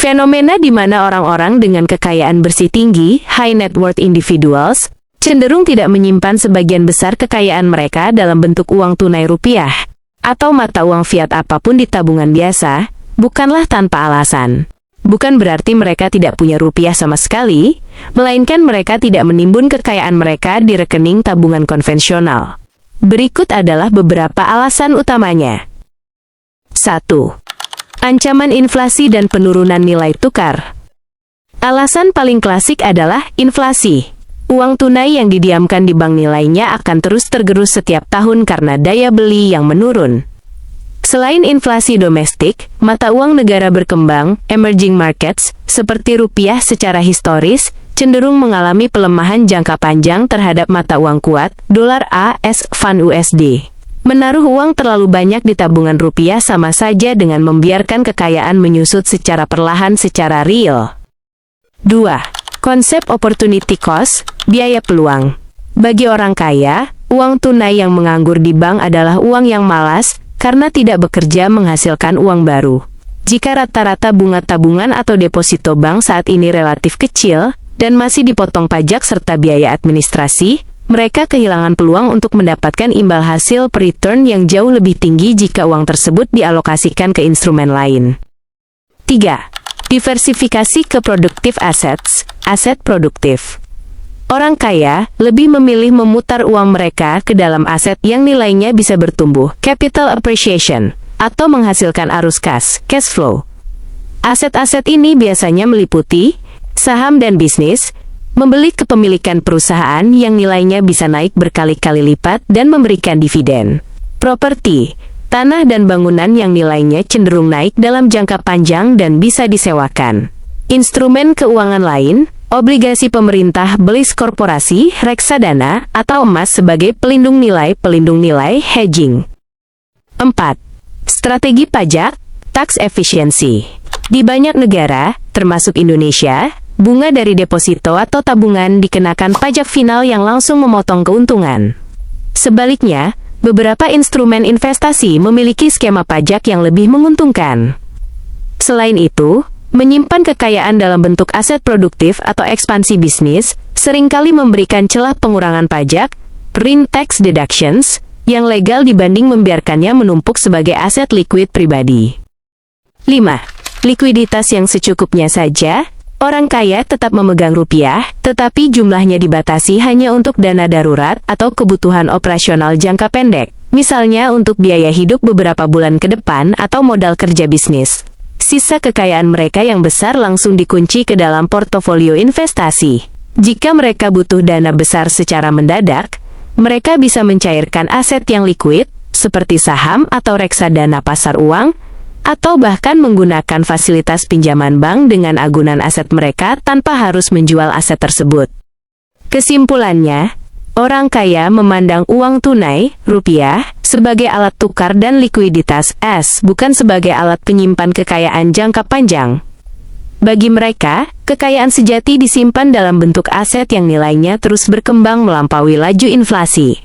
Fenomena di mana orang-orang dengan kekayaan bersih tinggi, high net worth individuals, cenderung tidak menyimpan sebagian besar kekayaan mereka dalam bentuk uang tunai rupiah, atau mata uang fiat apapun di tabungan biasa, bukanlah tanpa alasan. Bukan berarti mereka tidak punya rupiah sama sekali, melainkan mereka tidak menimbun kekayaan mereka di rekening tabungan konvensional. Berikut adalah beberapa alasan utamanya. 1. Ancaman inflasi dan penurunan nilai tukar. Alasan paling klasik adalah inflasi. Uang tunai yang didiamkan di bank nilainya akan terus tergerus setiap tahun karena daya beli yang menurun. Selain inflasi domestik, mata uang negara berkembang, emerging markets, seperti rupiah secara historis, cenderung mengalami pelemahan jangka panjang terhadap mata uang kuat, dolar AS Fan USD. Menaruh uang terlalu banyak di tabungan rupiah sama saja dengan membiarkan kekayaan menyusut secara perlahan secara real. 2. Konsep opportunity cost, biaya peluang. Bagi orang kaya, uang tunai yang menganggur di bank adalah uang yang malas, karena tidak bekerja menghasilkan uang baru. Jika rata-rata bunga tabungan atau deposito bank saat ini relatif kecil, dan masih dipotong pajak serta biaya administrasi, mereka kehilangan peluang untuk mendapatkan imbal hasil per return yang jauh lebih tinggi jika uang tersebut dialokasikan ke instrumen lain. 3. Diversifikasi ke productive assets, aset produktif. Orang kaya lebih memilih memutar uang mereka ke dalam aset yang nilainya bisa bertumbuh, capital appreciation, atau menghasilkan arus kas, cash flow. Aset-aset ini biasanya meliputi saham dan bisnis, membeli kepemilikan perusahaan yang nilainya bisa naik berkali-kali lipat dan memberikan dividen. Properti, tanah dan bangunan yang nilainya cenderung naik dalam jangka panjang dan bisa disewakan. Instrumen keuangan lain, obligasi pemerintah, belis korporasi, reksadana, atau emas sebagai pelindung nilai hedging. 4. Strategi pajak, tax efficiency. Di banyak negara, termasuk Indonesia, bunga dari deposito atau tabungan dikenakan pajak final yang langsung memotong keuntungan. Sebaliknya, beberapa instrumen investasi memiliki skema pajak yang lebih menguntungkan. Selain itu, menyimpan kekayaan dalam bentuk aset produktif atau ekspansi bisnis seringkali memberikan celah pengurangan pajak, print tax deductions, yang legal dibanding membiarkannya menumpuk sebagai aset liquid pribadi. 5. Likuiditas yang secukupnya saja. Orang kaya tetap memegang rupiah, tetapi jumlahnya dibatasi hanya untuk dana darurat atau kebutuhan operasional jangka pendek, misalnya untuk biaya hidup beberapa bulan ke depan atau modal kerja bisnis. Sisa kekayaan mereka yang besar langsung dikunci ke dalam portofolio investasi. Jika mereka butuh dana besar secara mendadak, mereka bisa mencairkan aset yang liquid, seperti saham atau reksadana pasar uang, atau bahkan menggunakan fasilitas pinjaman bank dengan agunan aset mereka tanpa harus menjual aset tersebut. Kesimpulannya, orang kaya memandang uang tunai, rupiah, sebagai alat tukar dan likuiditas, bukan sebagai alat penyimpan kekayaan jangka panjang. Bagi mereka, kekayaan sejati disimpan dalam bentuk aset yang nilainya terus berkembang melampaui laju inflasi.